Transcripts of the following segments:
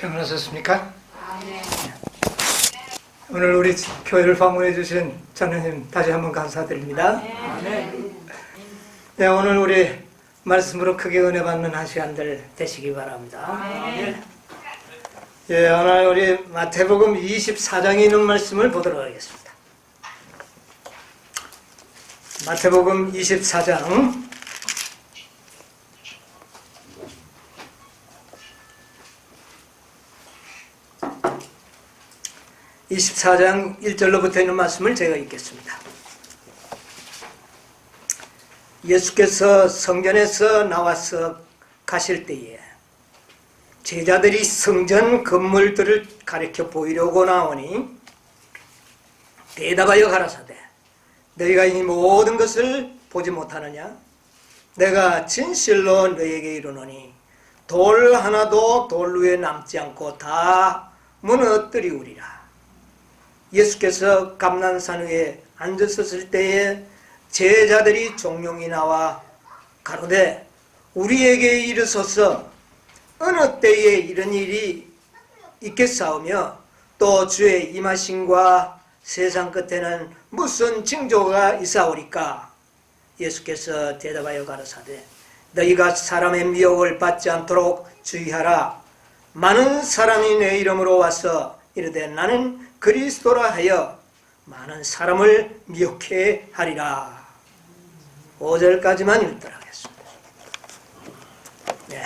평안하셨습니까? 네. 오늘 우리 교회를 방문해 주신 장로님 다시 한번 감사드립니다. 네, 오늘 우리 말씀으로 크게 은혜 받는 한 시간들 되시기 바랍니다. 예, 오늘 우리 마태복음 24장에 있는 말씀을 보도록 하겠습니다. 마태복음 24장 24장 1절로부터 있는 말씀을 제가 읽겠습니다. 예수께서 성전에서 나와서 가실 때에 제자들이 성전 건물들을 가리켜 보이려고 나오니 대답하여 가라사대 너희가 이 모든 것을 보지 못하느냐? 내가 진실로 너희에게 이르노니 돌 하나도 돌 위에 남지 않고 다 무너뜨리우리라. 예수께서 감난산 위에 앉으셨을 때에 제자들이 종용이 나와 가로되 우리에게 이르소서 어느 때에 이런 일이 있겠사오며 또 주의 임하심과 세상 끝에는 무슨 징조가 있사오리까? 예수께서 대답하여 가라사대 너희가 사람의 미혹을 받지 않도록 주의하라. 많은 사람이 내 이름으로 와서 이르되 나는 그리스도라 하여 많은 사람을 미혹해 하리라. 5절까지만 읽도록 하겠습니다. 네.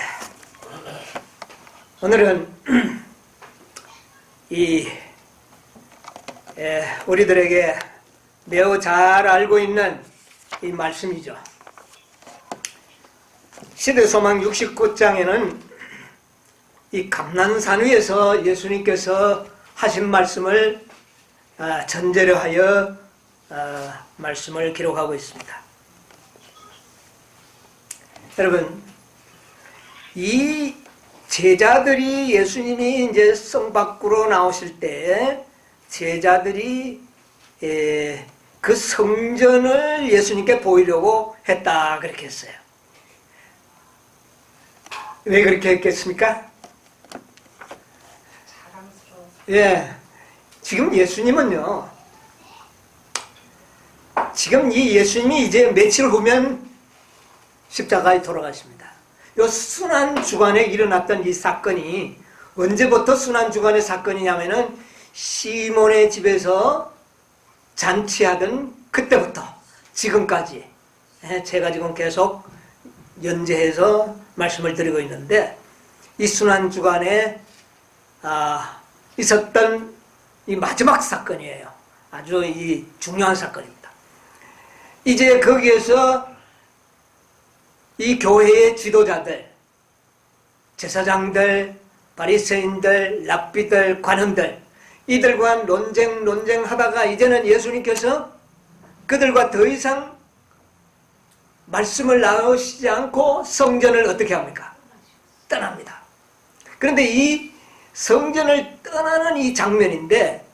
오늘은 우리들에게 매우 잘 알고 있는 이 말씀이죠. 시대소망 69장에는 이 감난산 위에서 예수님께서 하신 말씀을 전제로 하여 말씀을 기록하고 있습니다. 여러분, 이 제자들이 예수님이 이제 성 밖으로 나오실 때 제자들이 그 성전을 예수님께 보이려고 했다 그렇게 했어요. 왜 그렇게 했겠습니까? 예, 지금 예수님은요, 지금 이 예수님이 이제 며칠 후면 십자가에 돌아가십니다. 요 순환주간에 일어났던 이 사건이 언제부터 순환주간의 사건이냐면은 시몬의 집에서 잔치하던 그때부터 지금까지 제가 지금 계속 연재해서 말씀을 드리고 있는데 이 순환주간에 있었던 이 마지막 사건이에요. 아주 이 중요한 사건입니다. 이제 거기에서 이 교회의 지도자들, 제사장들, 바리새인들, 랍비들, 관원들 이들과 논쟁하다가 이제는 예수님께서 그들과 더 이상 말씀을 나누시지 않고 성전을 어떻게 합니까? 떠납니다. 그런데 이 성전을 떠나는 이 장면인데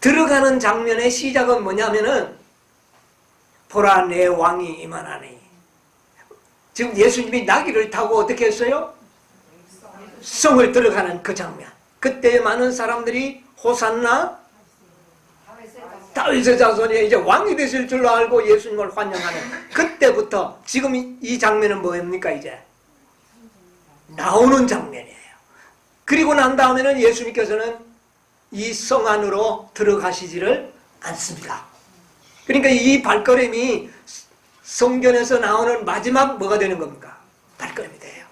들어가는 장면의 시작은 뭐냐면은 보라 내 왕이 임하나니 지금 예수님이 나귀를 타고 어떻게 했어요? 성을 들어가는 그 장면. 그때 많은 사람들이 호산나 다윗의 자손이 이제 왕이 되실 줄로 알고 예수님을 환영하는 그때부터 지금 이 장면은 뭡니까? 이제 나오는 장면이에요. 그리고 난 다음에는 예수님께서는 이 성 안으로 들어가시지를 않습니다. 그러니까 이 발걸음이 성전에서 나오는 마지막 뭐가 되는 겁니까? 발걸음이 돼요.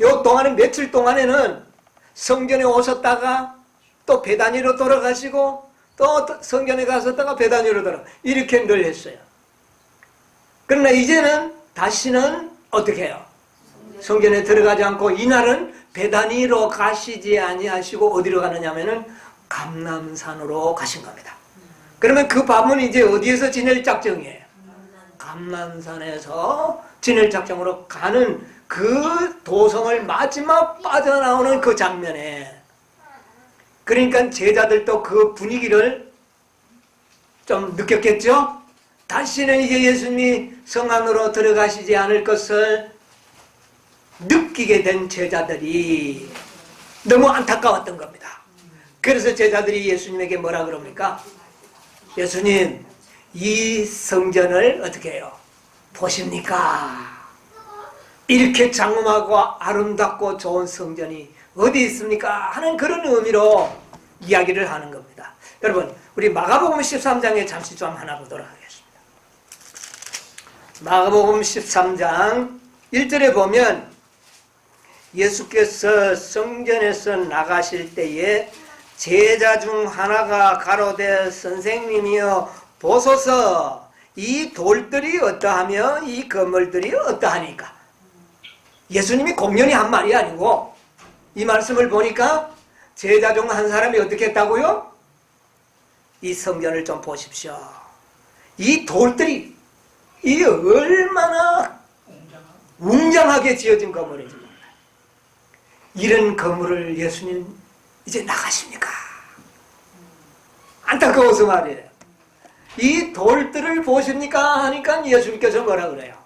요 동안에 며칠 동안에는 성전에 오셨다가 또 베다니로 돌아가시고 또 성전에 가셨다가 베다니로 돌아가 이렇게 늘 했어요. 그러나 이제는 다시는 어떻게 해요? 성전에 들어가지 않고 이날은 베다니로 가시지 아니하시고 어디로 가느냐면은 감람산으로 가신 겁니다. 그러면 그 밤은 이제 어디에서 지낼 작정이에요? 감람산에서 지낼 작정으로 가는 그 도성을 마지막 빠져나오는 그 장면에 그러니까 제자들도 그 분위기를 좀 느꼈겠죠? 다시는 이제 예수님이 성 안으로 들어가시지 않을 것을 느끼게 된 제자들이 너무 안타까웠던 겁니다. 그래서 제자들이 예수님에게 뭐라 그럽니까? 예수님, 이 성전을 어떻게 해요? 보십니까? 이렇게 장엄하고 아름답고 좋은 성전이 어디 있습니까? 하는 그런 의미로 이야기를 하는 겁니다. 여러분, 우리 마가복음 13장에 잠시 좀 하나 보도록 하겠습니다. 마가복음 13장 1절에 보면 예수께서 성전에서 나가실 때에 제자 중 하나가 가로되 선생님이여 보소서 이 돌들이 어떠하며 이 건물들이 어떠하니까. 예수님이 공연히 한 말이 아니고 이 말씀을 보니까 제자 중 한 사람이 어떻게 했다고요? 이 성전을 좀 보십시오. 이 돌들이 이 얼마나 웅장하게 지어진 건물인지 몰라요. 이런 건물을 예수님 이제 나가십니까? 안타까워서 말이에요. 이 돌들을 보십니까? 하니까 예수님께서 뭐라 그래요?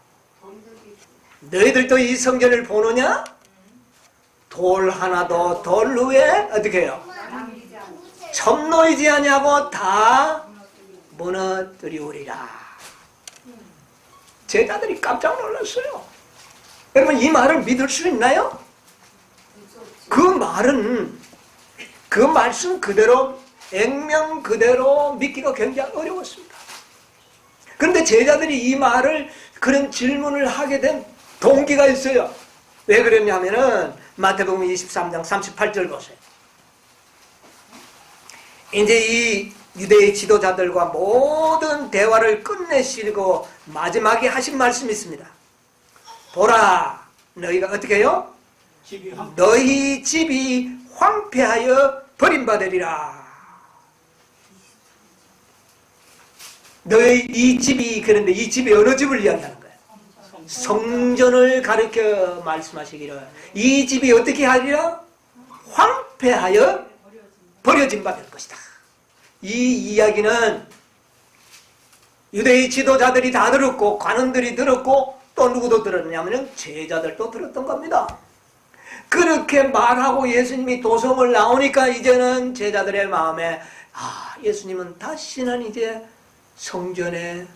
너희들도 이 성전을 보느냐? 돌 하나도 돌 위에 어떻게 해요? 점 놓이지 아니하고 다 무너뜨리우리라. 제자들이 깜짝 놀랐어요. 여러분, 이 말을 믿을 수 있나요? 그 말은 그 말씀 그대로 액면 그대로 믿기가 굉장히 어려웠습니다. 그런데 제자들이 이 말을 그런 질문을 하게 된 동기가 있어요. 왜 그랬냐면은 마태복음 23장 38절 보세요. 이제 이 유대의 지도자들과 모든 대화를 끝내시고 마지막에 하신 말씀이 있습니다. 보라, 너희가 어떻게 해요? 너희 집이 황폐하여 버림받으리라. 너희 이 집이, 그런데 이 집이 어느 집을 이야기하는 거예요? 성전을 가르쳐 말씀하시기를 이 집이 어떻게 하리라? 황폐하여 버려진 바 될 것이다. 이 이야기는 유대의 지도자들이 다 들었고 관원들이 들었고 또 누구도 들었냐면 제자들도 들었던 겁니다. 그렇게 말하고 예수님이 도성을 나오니까 이제는 제자들의 마음에 예수님은 다시는 이제 성전에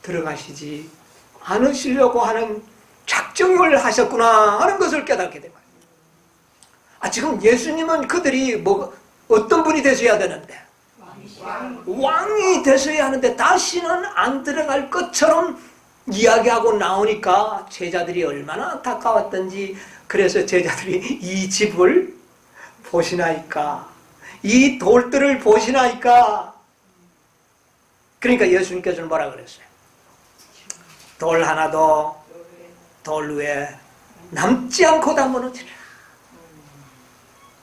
들어가시지 않으시려고 하는 작정을 하셨구나 하는 것을 깨닫게 된 거예요. 지금 예수님은 그들이 어떤 분이 되셔야 되는데 왕이 되셔야 하는데 다시는 안 들어갈 것처럼 이야기하고 나오니까 제자들이 얼마나 안타까웠던지. 그래서 제자들이 이 집을 보시나이까, 이 돌들을 보시나이까. 그러니까 예수님께서는 뭐라 그랬어요? 돌 하나도 돌 위에 남지 않고 다 무너지라.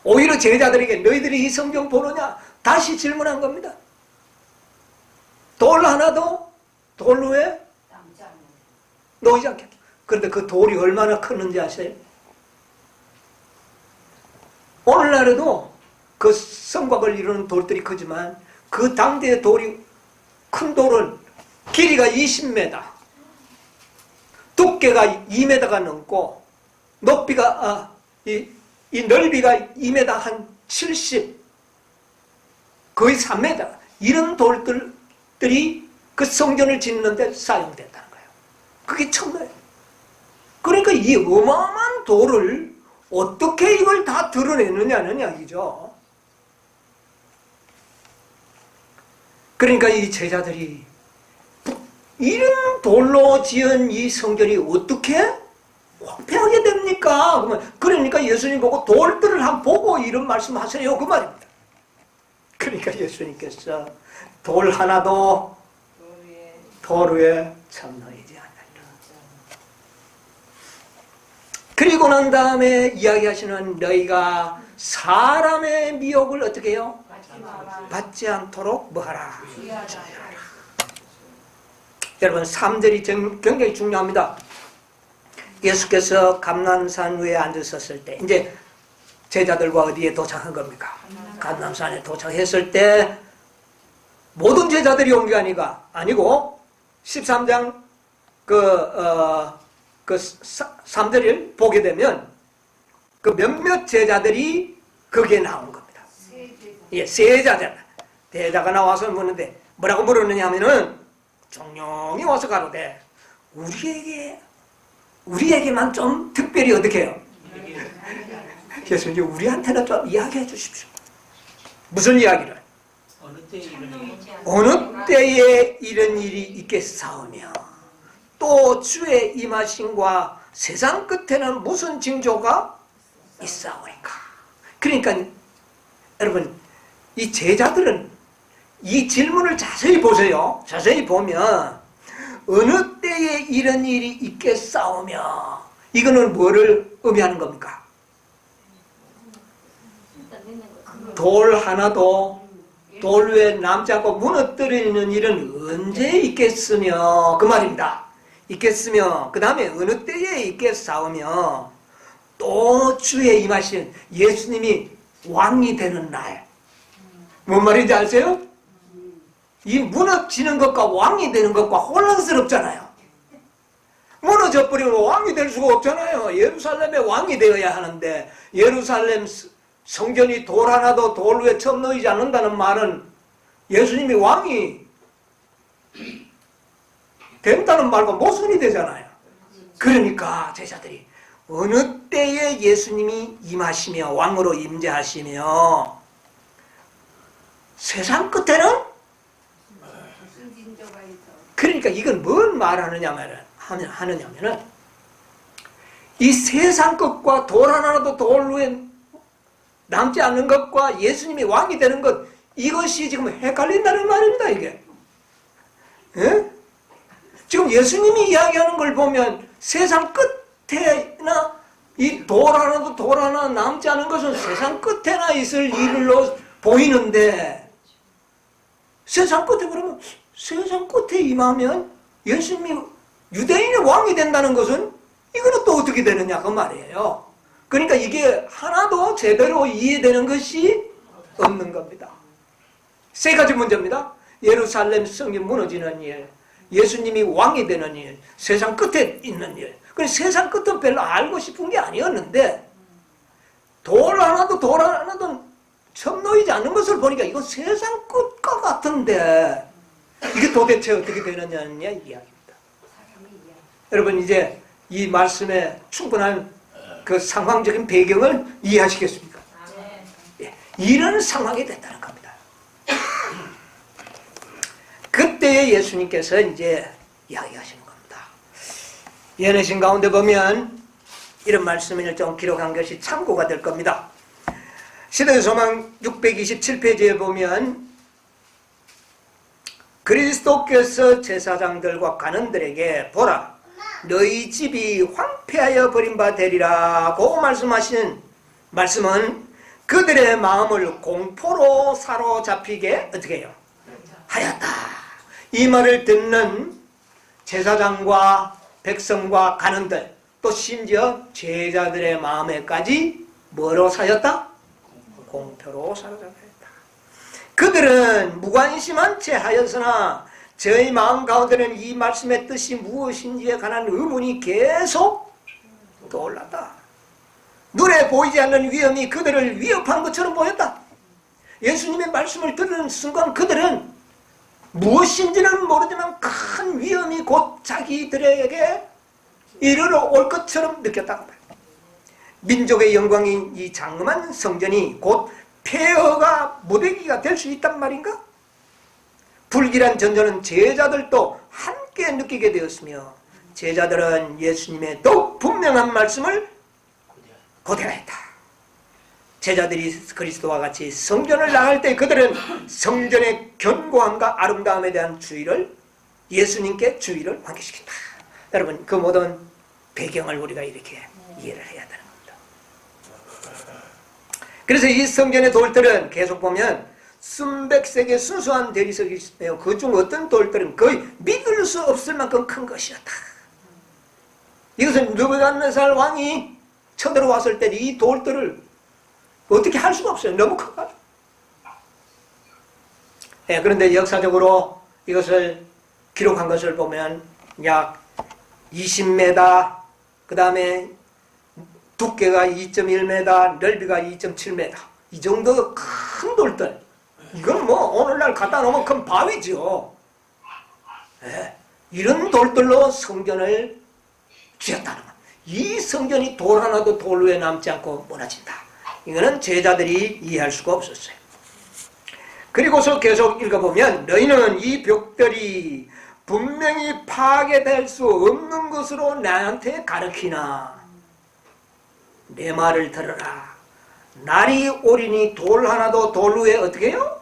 오히려 제자들에게 너희들이 이 성경 보느냐? 다시 질문한 겁니다. 돌 하나도 돌 위에 놓이지 않겠다. 그런데 그 돌이 얼마나 컸는지 아세요? 오늘날에도 그 성곽을 이루는 돌들이 크지만 그 당대의 돌이, 큰 돌은 길이가 20m, 두께가 2m가 넘고 높이가 이 넓이가 2m 한 70, 거의 3m, 이런 돌들이 그 성전을 짓는 데 사용됐다는 거예요. 그게 천거예요. 그러니까 이 어마어마한 돌을 어떻게 이걸 다 드러내느냐는 이야기죠. 그러니까 이 제자들이 이런 돌로 지은 이 성전이 어떻게 황폐하게 됩니까? 그러니까 예수님 보고 돌들을 한번 보고 이런 말씀하세요, 그 말입니다. 그러니까 예수님께서 돌 하나도 돌 위에 참 놓이지 않는다. 그리고 난 다음에 이야기하시는 너희가 사람의 미혹을 어떻게 해요? 받지 않도록 뭐하라? 주의하라. 여러분 3절이 굉장히 중요합니다. 예수께서 감람산 위에 앉으셨을 때 이제 제자들과 어디에 도착한 겁니까? 감람산에 도착했을 때 모든 제자들이 온 게 아니고 13장 그 3절을 보게 되면 그 몇몇 제자들이 거기에 나온 겁니다. 예, 세자잖아. 대자가 나와서 묻는데 뭐라고 물었느냐 하면은 종용이 와서 가로되 우리에게만 좀 특별히 어떻게 해요? 그래서 이제 우리한테는 좀 이야기해 주십시오. 무슨 이야기를? 어느 때에 이런 일이 있겠사오며 또 주의 임하심과 세상 끝에는 무슨 징조가 있사오니까. 그러니까 여러분 이 제자들은 이 질문을 자세히 보세요. 자세히 보면 어느 때에 이런 일이 있겠사오며 이거는 뭐를 의미하는 겁니까? 돌 하나도 돌 위에 남지 않고 무너뜨리는 일은 언제 있겠으며 그 말입니다. 있겠으며 그 다음에 어느 때에 있겠사오며 또 주의 임하신 예수님이 왕이 되는 날. 뭔 말인지 아세요? 이 무너지는 것과 왕이 되는 것과 혼란스럽잖아요. 무너져 버리면 왕이 될 수가 없잖아요. 예루살렘의 왕이 되어야 하는데 예루살렘 성전이 돌 하나도 돌 위에 처음 놓이지 않는다는 말은 예수님이 왕이 된다는 말과 모순이 되잖아요. 그러니까 제자들이 어느 때에 예수님이 임하시며 왕으로 임재하시며 세상 끝에는 그러니까 이건 뭘 말하느냐면은 이 세상 것과 돌 하나라도 돌 위에 남지 않는 것과 예수님이 왕이 되는 것 이것이 지금 헷갈린다는 말입니다. 이게 예? 지금 예수님이 이야기하는 걸 보면 세상 끝에나 이 돌 하나도 돌 하나 남지 않은 것은 세상 끝에나 있을 일로 보이는데 세상 끝에 그러면 세상 끝에 임하면 예수님이 유대인의 왕이 된다는 것은 이거는 또 어떻게 되느냐 그 말이에요. 그러니까 이게 하나도 제대로 이해되는 것이 없는 겁니다. 세 가지 문제입니다. 예루살렘 성이 무너지는 일, 예수님이 왕이 되는 일, 세상 끝에 있는 일. 세상 끝은 별로 알고 싶은 게 아니었는데 돌 하나도 처음 놓이지 않는 것을 보니까 이건 세상 끝과 같은데 이게 도대체 어떻게 되느냐는 이야기입니다. 여러분 이제 이 말씀에 충분한 그 상황적인 배경을 이해하시겠습니까? 예, 이런 상황이 됐다는 겁니다. 그때에 예수님께서 이제 이야기하시는 겁니다. 예언의 가운데 보면 이런 말씀을 좀 기록한 것이 참고가 될 겁니다. 시대의 소망 627페이지에 보면 그리스도께서 제사장들과 간원들에게 보라 너희 집이 황폐하여 버림바 되리라고 말씀하시는 말씀은 그들의 마음을 공포로 사로잡히게 어떻게 해요? 하였다. 이 말을 듣는 제사장과 백성과 간원들 또 심지어 제자들의 마음에까지 뭐로 사였다? 공포로 사로잡혔다. 그들은 무관심한 채 하였으나 저희 마음 가운데는 이 말씀의 뜻이 무엇인지에 관한 의문이 계속 떠올랐다. 눈에 보이지 않는 위험이 그들을 위협한 것처럼 보였다. 예수님의 말씀을 들은 순간 그들은 무엇인지는 모르지만 큰 위험이 곧 자기들에게 이르러 올 것처럼 느꼈다. 민족의 영광인 이 장엄한 성전이 곧 폐허가 무대기가 될 수 있단 말인가? 불길한 전전은 제자들도 함께 느끼게 되었으며 제자들은 예수님의 더욱 분명한 말씀을 고대하였다. 제자들이 그리스도와 같이 성전을 나갈 때 그들은 성전의 견고함과 아름다움에 대한 주의를 예수님께 주의를 환기시킨다. 여러분 그 모든 배경을 우리가 이렇게 이해를 해야 되는 겁니다. 그래서 이 성전의 돌들은 계속 보면 순백색의 순수한 대리석이 있으며 그중 어떤 돌들은 거의 믿을 수 없을 만큼 큰 것이었다. 이것은 느부갓네살 왕이 쳐들어왔을 때 이 돌들을 어떻게 할 수가 없어요. 너무 커가지고. 예, 그런데 역사적으로 이것을 기록한 것을 보면 약 20m, 그 다음에 두께가 2.1m, 넓이가 2.7m 이 정도 큰 돌들, 이건 뭐 오늘날 갖다 놓으면 큰 바위죠. 예, 이런 돌들로 성전을 지었다는 것. 이 성전이 돌 하나도 돌 위에 남지 않고 무너진다. 이거는 제자들이 이해할 수가 없었어요. 그리고서 계속 읽어보면 너희는 이 벽들이 분명히 파괴될 수 없는 것으로 나한테 가르치나. 내 말을 들어라. 날이 오리니 돌 하나도 돌 위에 어떻게 해요?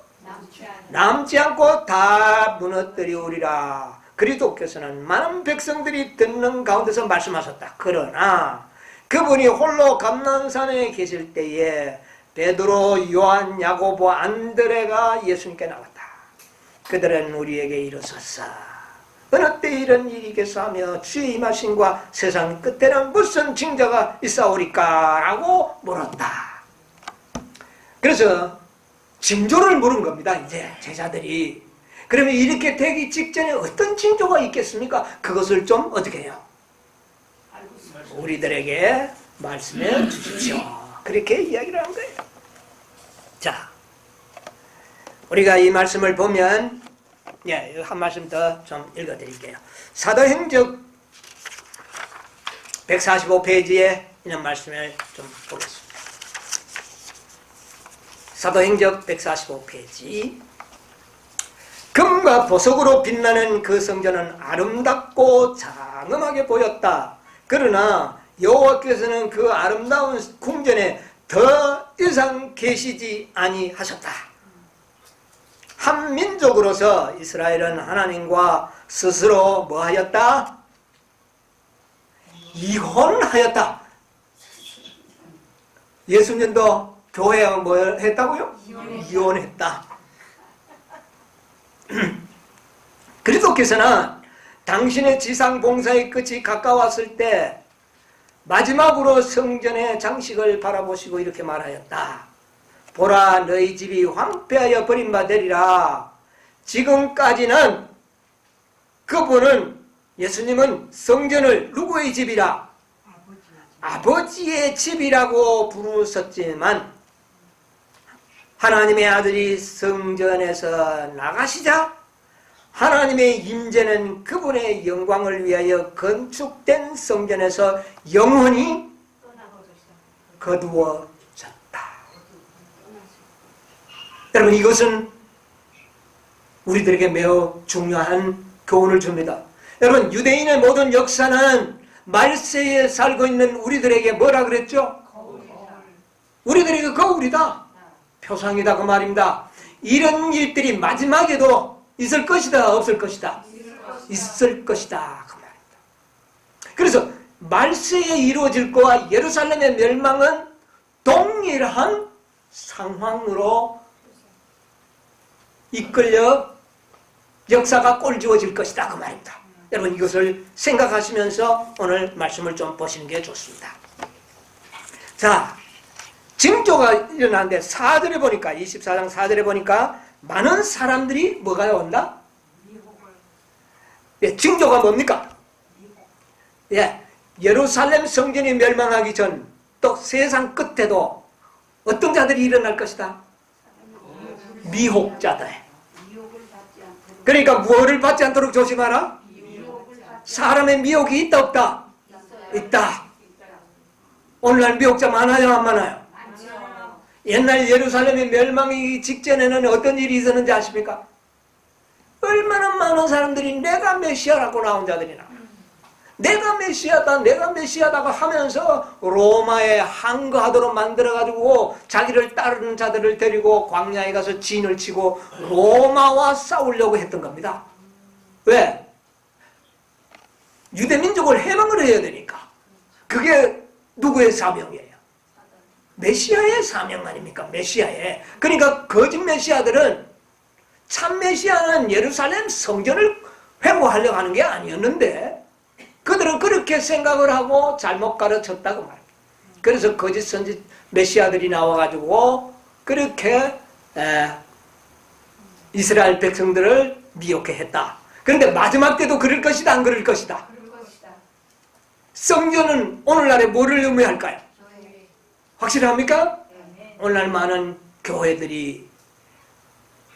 남지 않고 다 무너뜨리우리라. 그리스도께서는 많은 백성들이 듣는 가운데서 말씀하셨다. 그러나 그분이 홀로 감난산에 계실 때에 베드로, 요한, 야고보, 안드레가 예수님께 나왔다. 그들은 우리에게 이르소서 어느 때 이런 일이겠소 하며 주의 임하심과 세상 끝에는 무슨 징조가 있사오리까? 라고 물었다. 그래서 징조를 물은 겁니다. 이제 제자들이. 그러면 이렇게 되기 직전에 어떤 징조가 있겠습니까? 그것을 좀 어떻게 해요? 우리들에게 말씀해 주십시오. 그렇게 이야기를 한 거예요. 자, 우리가 이 말씀을 보면 한 말씀 더 좀 읽어드릴게요. 사도행적 145페이지에 이런 말씀을 좀 보겠습니다. 사도행적 145페이지. 금과 보석으로 빛나는 그 성전은 아름답고 장엄하게 보였다. 그러나 여호와께서는 그 아름다운 궁전에 더 이상 계시지 아니하셨다. 한 민족으로서 이스라엘은 하나님과 스스로 뭐하였다? 이혼하였다. 예수님도 교회와 뭐 했다고요? 이혼했다. 그리스도께서는 당신의 지상 봉사의 끝이 가까웠을 때 마지막으로 성전의 장식을 바라보시고 이렇게 말하였다. 보라, 너희 집이 황폐하여 버림받으리라. 지금까지는 그분은, 예수님은 성전을 누구의 집이라? 아버지의 집이라고 부르셨지만 하나님의 아들이 성전에서 나가시자 하나님의 임재는 그분의 영광을 위하여 건축된 성전에서 영원히 거두어졌다. 여러분, 이것은 우리들에게 매우 중요한 교훈을 줍니다. 여러분, 유대인의 모든 역사는 말세에 살고 있는 우리들에게 뭐라 그랬죠? 우리들에게 거울이다. 표상이다 그 말입니다. 이런 일들이 마지막에도 있을 것이다, 없을 것이다? 있을 것이다 그 말입니다. 그래서 말세에 이루어질 거와 예루살렘의 멸망은 동일한 상황으로 이끌려 역사가 꼴지어질 것이다 그 말입니다. 여러분, 이것을 생각하시면서 오늘 말씀을 좀 보시는 게 좋습니다. 자, 징조가 일어나는데 4절에 보니까, 24장 4절에 보니까 많은 사람들이 뭐가 온다? 예, 징조가 뭡니까? 예, 예루살렘 성전이 멸망하기 전 또 세상 끝에도 어떤 자들이 일어날 것이다? 미혹자들. 그러니까 무엇을 받지 않도록 조심하라? 사람의 미혹이 있다 없다? 있다. 오늘날 미혹자 많아요 안 많아요? 옛날 예루살렘의 멸망이 직전에는 어떤 일이 있었는지 아십니까? 얼마나 많은 사람들이 내가 메시아라고 나온 자들이나 내가 메시아다 내가 메시아다고 하면서 로마에 항거하도록 만들어가지고 자기를 따르는 자들을 데리고 광야에 가서 진을 치고 로마와 싸우려고 했던 겁니다. 왜? 유대민족을 해방을 해야 되니까. 그게 누구의 사명이에요? 메시아의 사명 아닙니까? 메시아의. 그러니까 거짓 메시아들은 참 메시아는 예루살렘 성전을 회복하려고 하는 게 아니었는데 그들은 그렇게 생각을 하고 잘못 가르쳤다고 말합니다. 그래서 거짓 선지 메시아들이 나와가지고 그렇게 이스라엘 백성들을 미혹해 했다. 그런데 마지막 때도 그럴 것이다 안 그럴 것이다? 성전은 오늘날에 뭐를 의미할까요? 확실합니까? 오늘날 많은 교회들이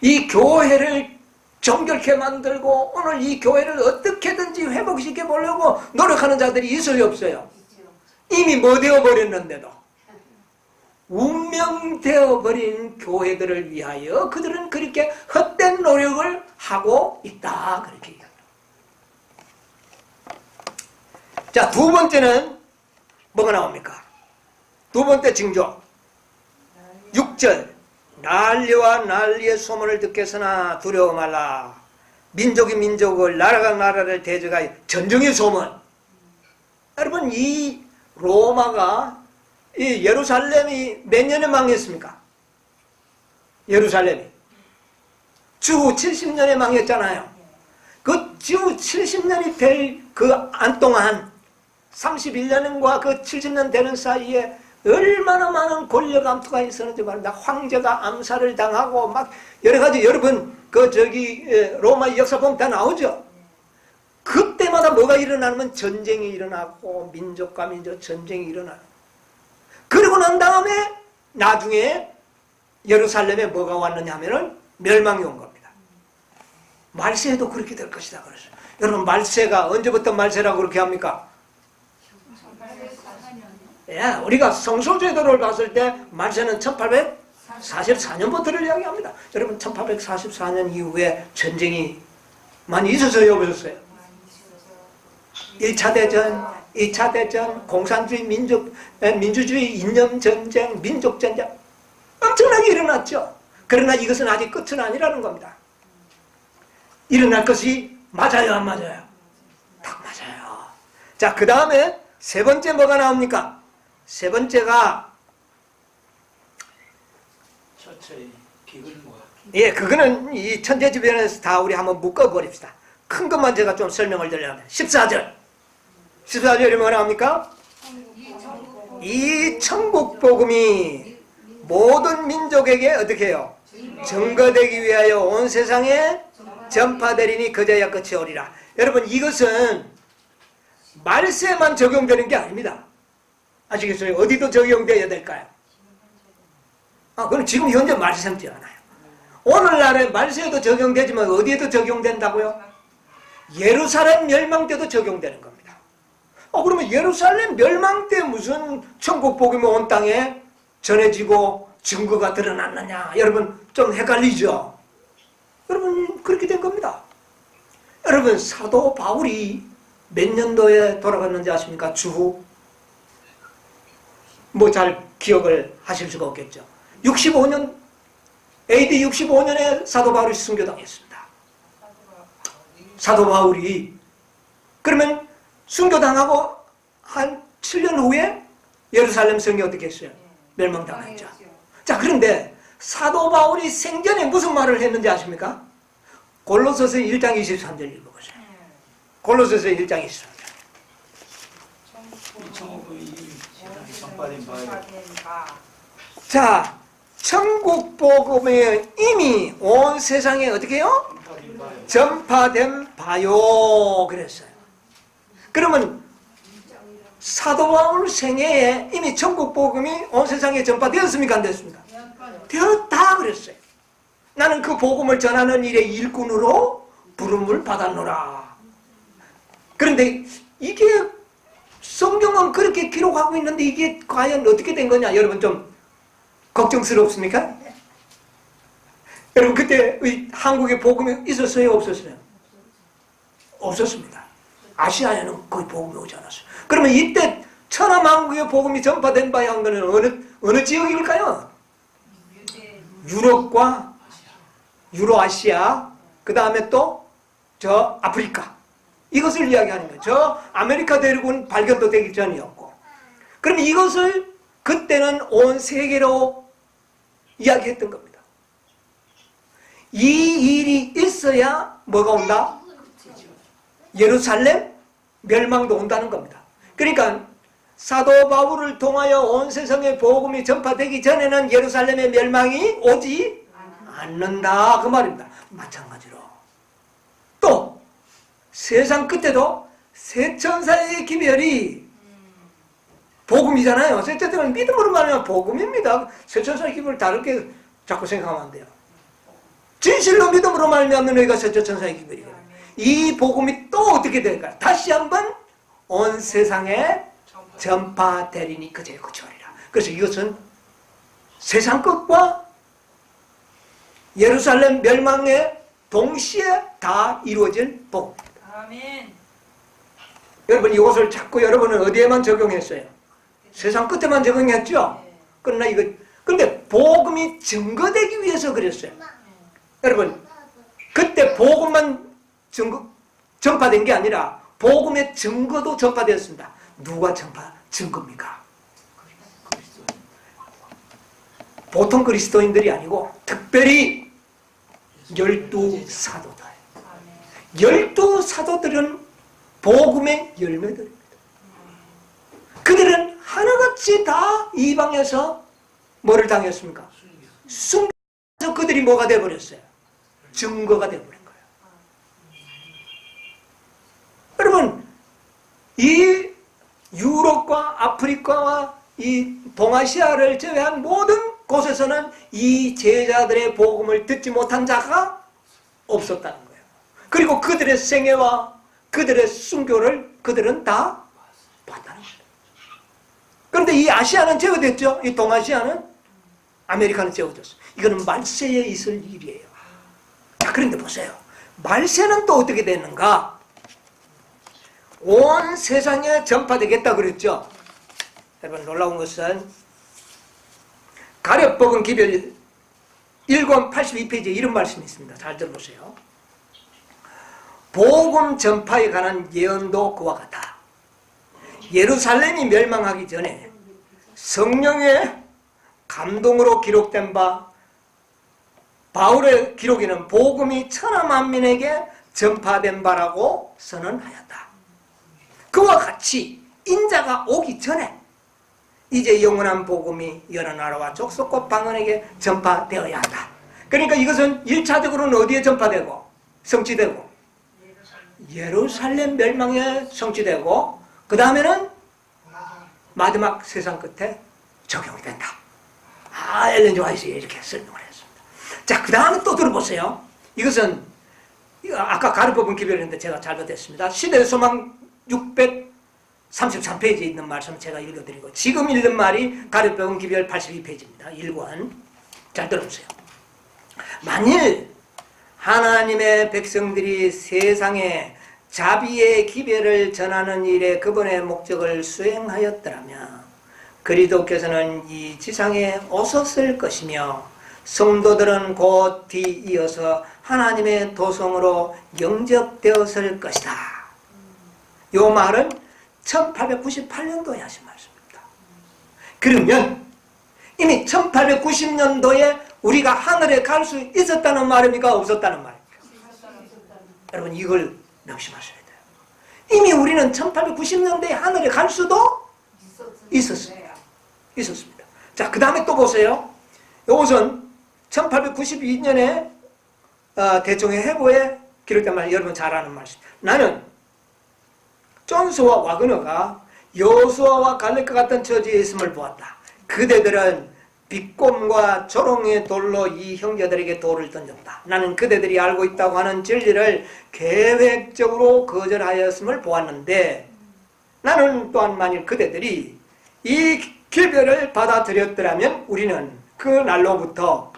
이 교회를 정결케 만들고 오늘 이 교회를 어떻게든지 회복시켜 보려고 노력하는 자들이 있어요, 없어요? 이미 뭐 되어버렸는데도 운명되어버린 교회들을 위하여 그들은 그렇게 헛된 노력을 하고 있다, 그렇게 얘기합니다. 자, 두 번째는 뭐가 나옵니까? 두 번째 징조 6절, 난리와 난리의 소문을 듣겠으나 두려워 말라. 민족이 민족을, 나라가 나라를 대적하여 전쟁의 소문. 여러분, 이 로마가, 이 예루살렘이 몇 년에 망했습니까? 예루살렘이 주 70년에 망했잖아요. 그 주 70년이 될 그 안 동안 31년과 그 70년 되는 사이에 얼마나 많은 권력 암투가 있었는지 말입니다. 황제가 암살을 당하고 막 여러 가지, 여러분 그 저기 로마 역사 보면 다 나오죠. 그때마다 뭐가 일어나면 전쟁이 일어나고 민족과 민족 전쟁이 일어나고, 그리고 난 다음에 나중에 예루살렘에 뭐가 왔느냐 하면은 멸망이 온 겁니다. 말세에도 그렇게 될 것이다 그랬어요. 여러분, 말세가 언제부터 말세라고 그렇게 합니까? 예, 우리가 성소제도를 봤을 때 말세는 1844년부터를 이야기합니다. 여러분, 1844년 이후에 전쟁이 많이 있었어요, 없었어요? 1차 대전, 2차 대전, 공산주의, 민주주의, 이념전쟁, 민족전쟁 엄청나게 일어났죠. 그러나 이것은 아직 끝은 아니라는 겁니다. 일어날 것이 맞아요, 안 맞아요? 딱 맞아요. 자, 그 다음에 세 번째 뭐가 나옵니까? 세 번째가 처처의 기근과, 예, 그거는 이 천재지변에서 다 우리 한번 묶어버립시다. 큰 것만 제가 좀 설명을 드리려면 14절 14절이 뭐가 나옵니까? 이 천국 복음이 모든 민족에게 어떻게 해요? 증거되기 위하여 온 세상에 전파되리니 그제야 끝이 오리라. 여러분, 이것은 말세만 적용되는 게 아닙니다. 아시겠어요? 어디도 적용되어야 될까요? 그럼 지금 현재 말세지 않아요. 오늘날에 말세에도 적용되지만 어디에도 적용된다고요? 예루살렘 멸망 때도 적용되는 겁니다. 그러면 예루살렘 멸망 때 무슨 천국 복음이 온 땅에 전해지고 증거가 드러났느냐? 여러분, 좀 헷갈리죠? 여러분, 그렇게 된 겁니다. 여러분, 사도 바울이 몇 년도에 돌아갔는지 아십니까? 주후? 뭐 잘 기억을 하실 수가 없겠죠. 65년, AD 65년에 사도 바울이 순교당했습니다. 사도 바울이. 그러면 순교당하고 한 7년 후에 예루살렘 성이 어떻게 했어요? 멸망당했죠. 자, 그런데 사도 바울이 생전에 무슨 말을 했는지 아십니까? 골로새서 1장 23절 읽어보세요. 골로새서 1장 23절. 자, 천국 복음이 이미 온 세상에 어떻게 해요? 전파된 바요 그랬어요. 그러면 사도 바울 생애에 이미 천국 복음이 온 세상에 전파되었습니까? 안 됐습니까? 되었다 그랬어요. 나는 그 복음을 전하는 일의 일꾼으로 부름을 받았노라. 그런데 이게 성경은 그렇게 기록하고 있는데 이게 과연 어떻게 된 거냐? 여러분, 좀 걱정스럽습니까? 여러분, 그때 한국에 복음이 있었어요, 없었어요? 없었습니다. 아시아에는 거의 복음이 오지 않았어요. 그러면 이때 천하만국의 복음이 전파된 바에 한 거는 어느 지역일까요? 유럽과 유로아시아, 그 다음에 또 저 아프리카, 이것을 이야기하는 거예요. 저 아메리카 대륙은 발견도 되기 전이었고, 그럼 이것을 그때는 온 세계로 이야기했던 겁니다. 이 일이 있어야 뭐가 온다? 예루살렘 멸망도 온다는 겁니다. 그러니까 사도 바울을 통하여 온 세상에 복음이 전파되기 전에는 예루살렘의 멸망이 오지 않는다, 그 말입니다. 마찬가지로 또 세상 끝에도 새 천사의 기별이 복음이잖아요. 새 천사는 믿음으로 말하면 복음입니다. 새 천사의 기별을 다르게 자꾸 생각하면 안 돼요. 진실로 믿음으로 말미암는 너희가 셋째 천사의 기별이에요. 이 복음이 또 어떻게 될까? 다시 한번 온 세상에 전파되리니 그제야 그치하리라. 그래서 이것은 세상 끝과 예루살렘 멸망에 동시에 다 이루어질 복음입니다. 아멘. 여러분 이것을 자꾸 여러분은 어디에만 적용했어요? 세상 끝에만 적용했죠? 그러나 이거 근데 복음이 증거되기 위해서 그랬어요. 여러분 그때 복음만 전파된 게 아니라 복음의 증거도 전파되었습니다. 누가 증거입니까? 보통 그리스도인들이 아니고 특별히 12사도들. 12사도들은 복음의 열매들입니다. 그들은 하나같이 다 이방에서 뭐를 당했습니까? 순교해서 그들이 뭐가 되어버렸어요? 증거가 되어버린 거예요. 여러분 이 유럽과 아프리카와 이 동아시아를 제외한 모든 곳에서는 이 제자들의 복음을 듣지 못한 자가 없었다는 거예요. 그리고 그들의 생애와 그들의 순교를 그들은 다 봤다는 거예요. 그런데 이 아시아는 제어됐죠. 이 동아시아는 아메리카는 제어졌어요. 이거는 말세에 있을 일이에요. 자, 그런데 보세요. 말세는 또 어떻게 되는가? 온 세상에 전파되겠다 그랬죠. 여러분 놀라운 것은 가룟복음 기별 1권 82페이지에 이런 말씀이 있습니다. 잘 들어보세요. 복음 전파에 관한 예언도 그와 같아. 예루살렘이 멸망하기 전에 성령의 감동으로 기록된 바 바울의 기록에는 복음이 천하 만민에게 전파된 바라고 선언하였다. 그와 같이 인자가 오기 전에 이제 영원한 복음이 여러 나라와 족속과 방언에게 전파되어야 한다. 그러니까 이것은 1차적으로는 어디에 전파되고 성취되고 예루살렘 멸망에 성취되고 그 다음에는 마지막 세상 끝에 적용이 된다. 엘렌 지 화이트가 이렇게 설명을 했습니다. 자, 그 다음에 또 들어보세요. 이것은 아까 가룟복음 기별했는데 제가 잘못했습니다. 시대의 소망 633페이지에 있는 말씀 제가 읽어드리고 지금 읽는 말이 가룟복음 기별 82페이지입니다. 1권. 잘 들어보세요. 만일 하나님의 백성들이 세상에 자비의 기별을 전하는 일에 그분의 목적을 수행하였더라면 그리스도께서는 이 지상에 오셨을 것이며 성도들은 곧 뒤이어서 하나님의 도성으로 영접되었을 것이다. 이 말은 1898년도에 하신 말씀입니다. 그러면 이미 1890년도에 우리가 하늘에 갈 수 있었다는 말입니까? 없었다는 말입니까? 여러분 이걸 명심하셔야 돼요. 이미 우리는 1890년대에 하늘에 갈 수도 있었습니다. 자, 그 다음에 또 보세요. 이것은 1892년에 대종의 해보에 기록된 말, 여러분 잘 아는 말씀. 나는 존스와 와그너가 여호수아와 갈렙과 같은 처지에 있음을 보았다. 그대들은 빛곰과 조롱의 돌로 이 형제들에게 돌을 던졌다. 나는 그대들이 알고 있다고 하는 진리를 계획적으로 거절하였음을 보았는데 나는 또한 만일 그대들이 이 기별을 받아들였더라면 우리는 그 날로부터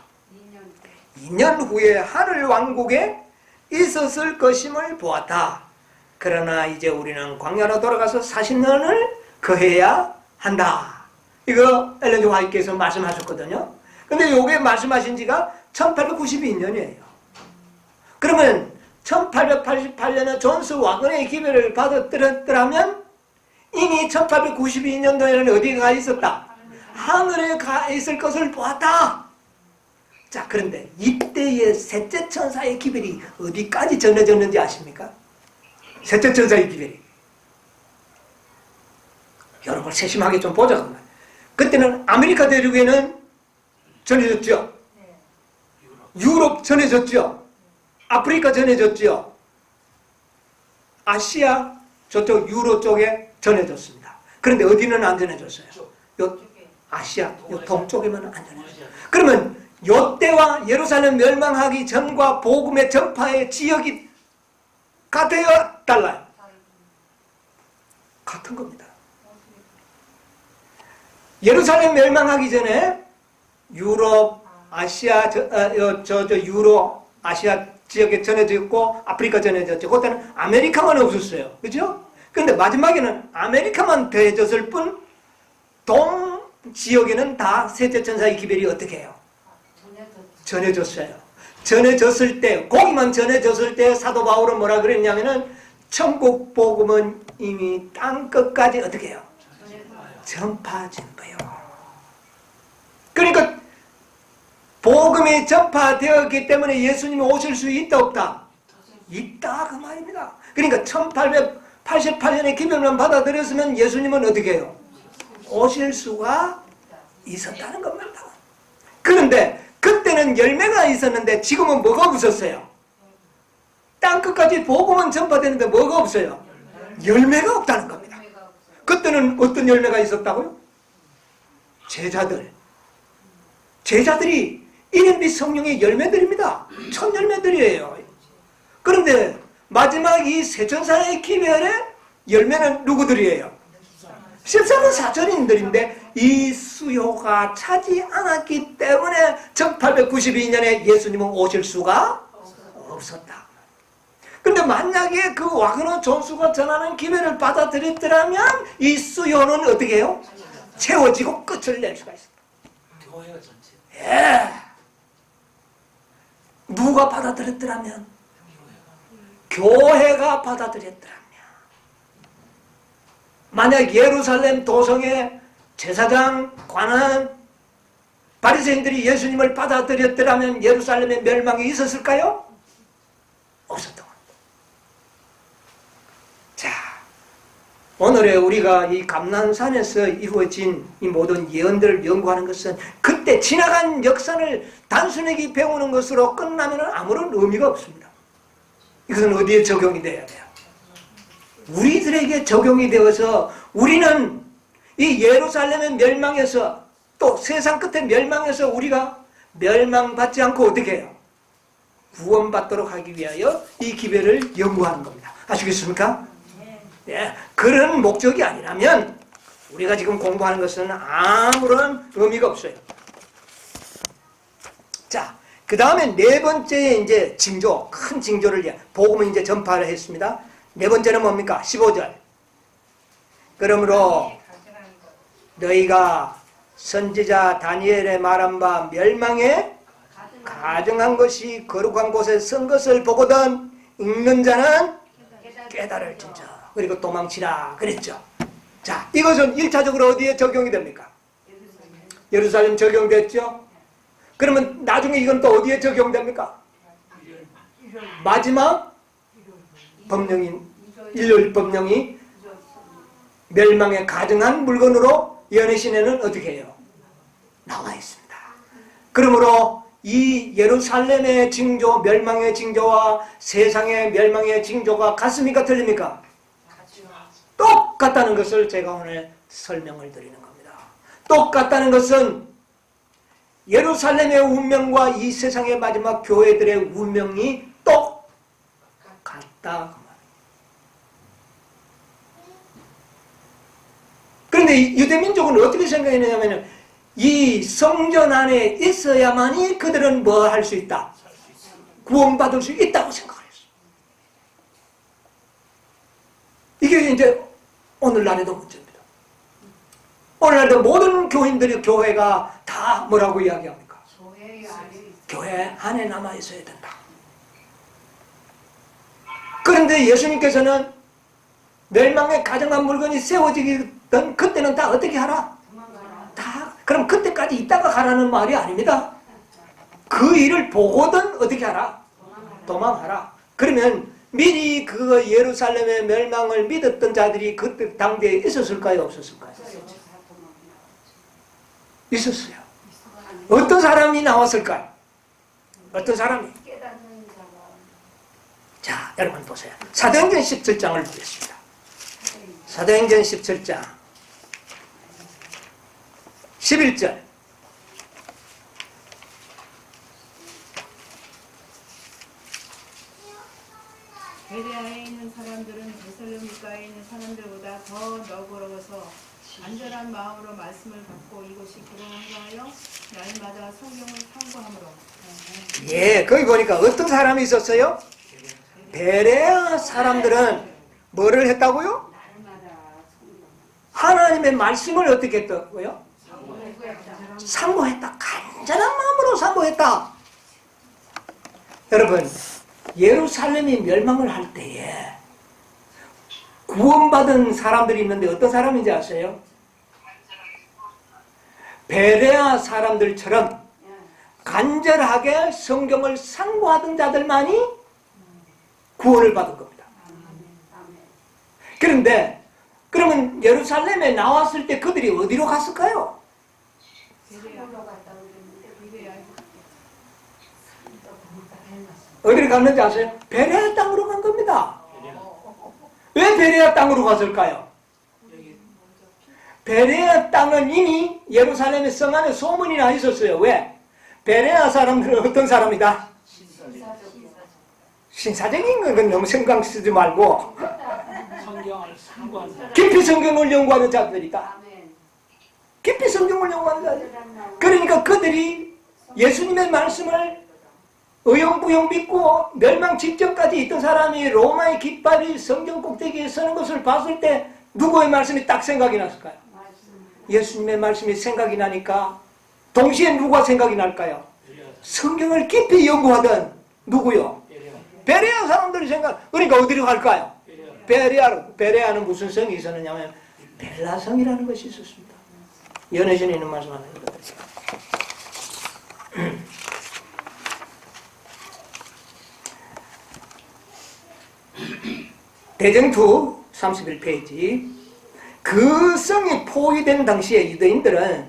2년 후에 하늘 왕국에 있었을 것임을 보았다. 그러나 이제 우리는 광야로 돌아가서 40년을 거해야 한다. 이거 엘렌 지 화이트께서 말씀하셨거든요. 근데 요게 말씀하신 지가 1892년이에요. 그러면 1888년에 존스 와그너의 기별을 받았더라면 이미 1892년도에는 어디에 가 있었다? 하늘에 가 있을 것을 보았다. 자, 그런데 이때의 셋째 천사의 기별이 어디까지 전해졌는지 아십니까? 셋째 천사의 기별이. 여러분 세심하게 좀 보자. 그때는 아메리카 대륙에는 전해졌죠. 유럽 전해졌죠. 아프리카 전해졌죠. 아시아 저쪽 유로 쪽에 전해졌습니다. 그런데 어디는 안 전해졌어요? 요 아시아 요 동쪽에만 안 전해졌어요. 그러면 요때와 예루살렘 멸망하기 전과 복음의 전파의 지역이 같아요? 달라요? 같은 겁니다. 예루살렘 멸망하기 전에 유럽, 아시아, 유럽, 아시아 지역에 전해져 있고 아프리카 전해졌죠. 그때는 아메리카만 없었어요. 그죠? 그런데 마지막에는 아메리카만 더해졌을 뿐 동 지역에는 다 셋째 천사의 기별이 어떻게 해요? 전해졌어요. 전해졌을 때, 거기만 전해졌을 때 사도 바울은 뭐라 그랬냐면은 천국 복음은 이미 땅 끝까지 어떻게 해요? 전파된 거예요. 그러니까 복음이 전파되었기 때문에 예수님이 오실 수 있다 없다? 있다 그 말입니다. 그러니까 1888년에 기별만 받아들였으면 예수님은 어떻게 해요? 오실 수가 있었다는 겁니다. 그런데 그때는 열매가 있었는데 지금은 뭐가 없었어요? 땅끝까지 복음은 전파되는데 뭐가 없어요? 열매가 없다는 겁니다. 그때는 어떤 열매가 있었다고요? 제자들이 이름비 성령의 열매들입니다. 첫 열매들이에요. 그런데 마지막 이 세천사의 기별의 열매는 누구들이에요? 14는 사천인들인데 이 수요가 차지 않았기 때문에 1892년에 예수님은 오실 수가 없었다. 근데 만약에 그 와그너 존수가 전하는 기회를 받아들였더라면 이 수요는 어떻게 해요? 채워지고 끝을 낼 수가 있습니다. 교회가 전체. 예. 누가 받아들였더라면? 교회가 받아들였더라면. 만약 예루살렘 도성의 제사장, 관원, 바리새인들이 예수님을 받아들였더라면 예루살렘의 멸망이 있었을까요? 없었던 겁니다. 자, 오늘의 우리가 이 감난산에서 이루어진 이 모든 예언들을 연구하는 것은 그때 지나간 역사를 단순하게 배우는 것으로 끝나면 아무런 의미가 없습니다. 이것은 어디에 적용이 돼야 돼요? 우리들에게 적용이 되어서 우리는 이 예루살렘의 멸망에서 또 세상 끝에 멸망에서 우리가 멸망받지 않고 어떻게 해요? 구원받도록 하기 위하여 이 기별을 연구하는 겁니다. 아시겠습니까? 예, 그런 목적이 아니라면 우리가 지금 공부하는 것은 아무런 의미가 없어요. 자, 그 다음에 네 번째 이제 징조, 큰 징조를 복음을 이제 전파를 했습니다. 네 번째는 뭡니까? 15절. 그러므로 너희가 선지자 다니엘의 말한 바 멸망에 가정한 것이 거룩한 곳에 선 것을 보거든 읽는 자는 깨달을진저. 그리고 도망치라 그랬죠. 자, 이것은 1차적으로 어디에 적용이 됩니까? 예루살렘 적용됐죠. 그러면 나중에 이건 또 어디에 적용됩니까? 마지막 법령인 일요일 법령이 멸망에 가증한 물건으로 예언의 어떻게 해요? 나와 있습니다. 그러므로 이 예루살렘의 징조, 멸망의 징조와 세상의 멸망의 징조가 같습니까? 틀립니까? 똑같다는 것을 제가 오늘 설명을 드리는 겁니다. 똑같다는 것은 예루살렘의 운명과 이 세상의 마지막 교회들의 운명이 똑같다. 그런데 유대민족은 어떻게 생각했냐면 이 성전 안에 있어야만이 그들은 뭐 할 수 있다? 구원받을 수 있다고 생각을 했어요. 이게 이제 오늘날에도 문제입니다. 오늘날도 모든 교인들이 교회가 다 뭐라고 이야기합니까? 교회 안에 남아 있어야 된다. 그런데 예수님께서는 멸망에 가정한 물건이 세워지던 그때는 다 어떻게 하라? 다 그럼 그때까지 있다가 가라는 말이 아닙니다. 그 일을 보고든 어떻게 하라? 도망하라. 그러면 미리 그 예루살렘의 멸망을 믿었던 자들이 그때 당대에 있었을까요? 없었을까요? 있었어요. 어떤 사람이 나왔을까요? 어떤 사람이? 자, 여러분 보세요. 사도행전 17장을 보겠습니다. 사도행전 17장 11절 베레아에 있는 사람들은 데살로니가에 있는 사람들보다 더 너그러워서 안전한 마음으로 말씀을 받고 이곳이 그러한가 하여 날마다 성경을 참고함으로. 예, 거기 보니까 어떤 사람이 있었어요? 베레아 사람들은 뭐를 했다고요? 하나님의 말씀을 어떻게 했다고요? 상고했다. 간절한 마음으로 상고했다. 여러분, 예루살렘이 멸망을 할 때에 구원받은 사람들이 있는데 어떤 사람인지 아세요? 베레아 사람들처럼 간절하게 성경을 상고하던 자들만이 구원을 받은 겁니다. 그런데 그러면 예루살렘에 나왔을 때 그들이 어디로 갔을까요? 어디로 갔는지 아세요? 베레아 땅으로 간 겁니다. 왜 베레아 땅으로 갔을까요? 베레아 땅은 이미 예루살렘의 성 안에 소문이 나 있었어요. 왜? 베레아 사람들은 어떤 사람이다? 신사적인 건 너무 생각 쓰지 말고 성경을 상고한다. 깊이 성경을 연구하는 자들이다. 깊이 성경을 연구하는 자들. 그러니까 그들이 예수님의 말씀을 의용부용 믿고 멸망 직전까지 있던 사람이 로마의 깃발이 성경 꼭대기에 서는 것을 봤을 때 누구의 말씀이 딱 생각이 났을까요? 예수님의 말씀이 생각이 나니까 동시에 누가 생각이 날까요? 성경을 깊이 연구하던 누구요? 베레아 사람들이 생각. 그러니까 어디로 갈까요? 베레아는 무슨 성이 있었느냐면 벨라성이라는 것이 있었습니다. 연애전에 있는 말씀 하나 읽어드릴게요. 대정투 31페이지. 그 성이 포위된 당시에 유대인들은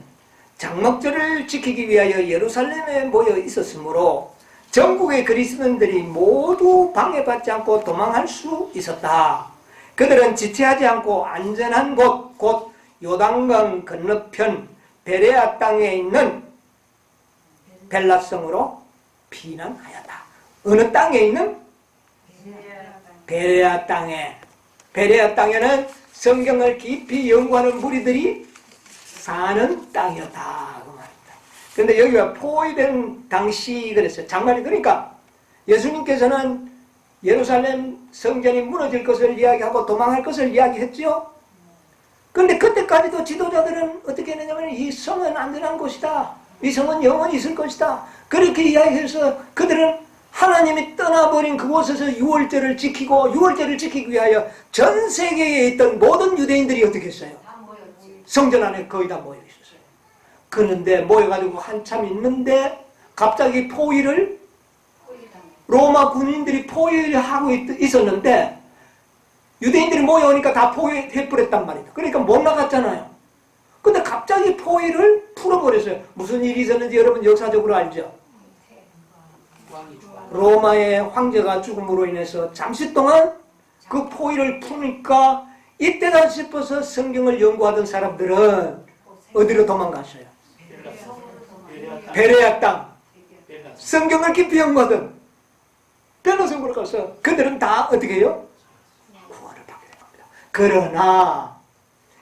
장막절을 지키기 위하여 예루살렘에 모여 있었으므로 전국의 그리스도인들이 모두 방해받지 않고 도망할 수 있었다. 그들은 지체하지 않고 안전한 곳, 곧 요단강 건너편 베레아 땅에 있는 벨라성으로 피난하였다. 어느 땅에 있는? 베레아 땅에. 베레아 땅에는 성경을 깊이 연구하는 무리들이 사는 땅이었다. 그 말입니다. 그런데 여기가 포위된 당시 그랬어요. 장말이. 그러니까 예수님께서는 예루살렘 성전이 무너질 것을 이야기하고 도망할 것을 이야기했죠. 그런데 그때까지도 지도자들은 어떻게 했냐면 이 성은 안전한 곳이다. 이 성은 영원히 있을 것이다. 그렇게 이야기해서 그들은 하나님이 떠나버린 그곳에서 유월절을 지키고 유월절을 지키기 위하여 전 세계에 있던 모든 유대인들이 어떻게 했어요? 성전 안에 거의 다 모여 있었어요. 그런데 모여가지고 한참 있는데 갑자기 포위를 로마 군인들이 포위를 하고 있었는데 유대인들이 모여오니까 다 포위해버렸단 말이에요. 그러니까 못 나갔잖아요. 근데 갑자기 포위를 풀어버렸어요. 무슨 일이 있었는지 여러분 역사적으로 알죠? 로마의 황제가 죽음으로 인해서 잠시 동안 그 포위를 푸니까 이때다 싶어서 성경을 연구하던 사람들은 어디로 도망갔어요? 베레아 땅. 성경을 깊이 연구하던 벨라성으로 가서 그들은 다 어떻게 해요? 구원을 받게 된 겁니다. 그러나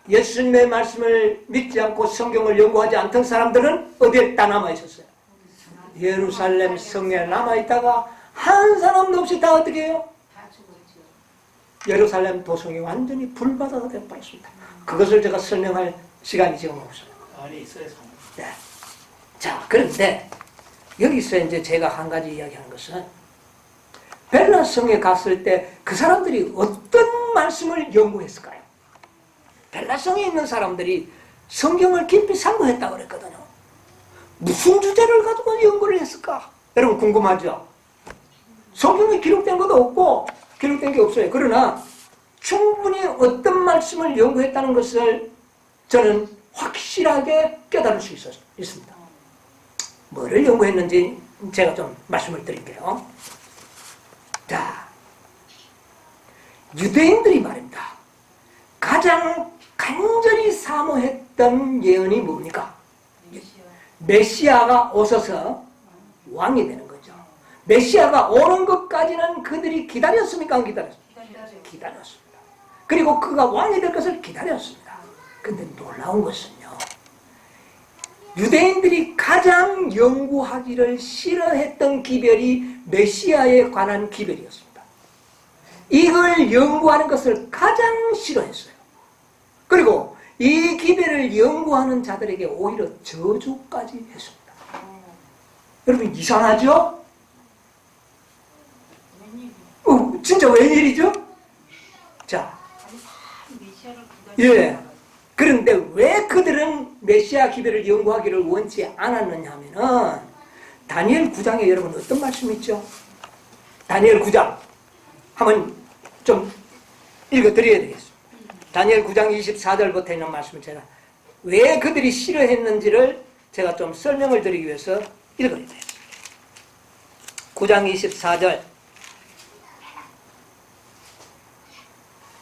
예수님의 말씀을 믿지 않고 성경을 연구하지 않던 사람들은 어디에 다 남아있었어요? 예루살렘 성에 남아있다가 한 사람도 없이 다 어떻게 해요? 예루살렘 도성이 완전히 불바다가 되어버렸습니다. 그것을 제가 설명할 시간이 지금 없어요. 안에 있어야 네. 자, 그런데 여기서 이제 제가 한 가지 이야기하는 것은 벨라성에 갔을 때 그 사람들이 어떤 말씀을 연구했을까요? 벨라성에 있는 사람들이 성경을 깊이 상고했다고 그랬거든요. 무슨 주제를 가지고 연구를 했을까? 여러분 궁금하죠? 성경에 기록된 것도 없고 기록된 게 없어요. 그러나 충분히 어떤 말씀을 연구했다는 것을 저는 확실하게 깨달을 수 있습니다. 뭐를 연구했는지 제가 좀 말씀을 드릴게요. 자, 유대인들이 말입니다. 가장 간절히 사모했던 예언이 뭡니까? 메시아가 오셔서 왕이 되는 거죠. 메시아가 오는 것 것까지는 그들이 기다렸습니까? 안 기다렸습니까? 기다렸습니다. 그리고 그가 왕이 될 것을 기다렸습니다. 근데 놀라운 것은요, 유대인들이 가장 연구하기를 싫어했던 기별이 메시아에 관한 기별이었습니다. 이걸 연구하는 것을 가장 싫어했어요. 그리고 이 기별을 연구하는 자들에게 오히려 저주까지 했습니다. 여러분 이상하죠? 진짜 웬일이죠? 자, 예. 그런데 왜 그들은 메시아 기별을 연구하기를 원치 않았느냐 하면은 다니엘 9장에 여러분 어떤 말씀이 있죠? 다니엘 9장 한번 좀 읽어드려야 되겠습니다. 다니엘 9장 24절부터 있는 말씀을 제가 왜 그들이 싫어했는지를 제가 좀 설명을 드리기 위해서 읽어야 돼요. 9장 24절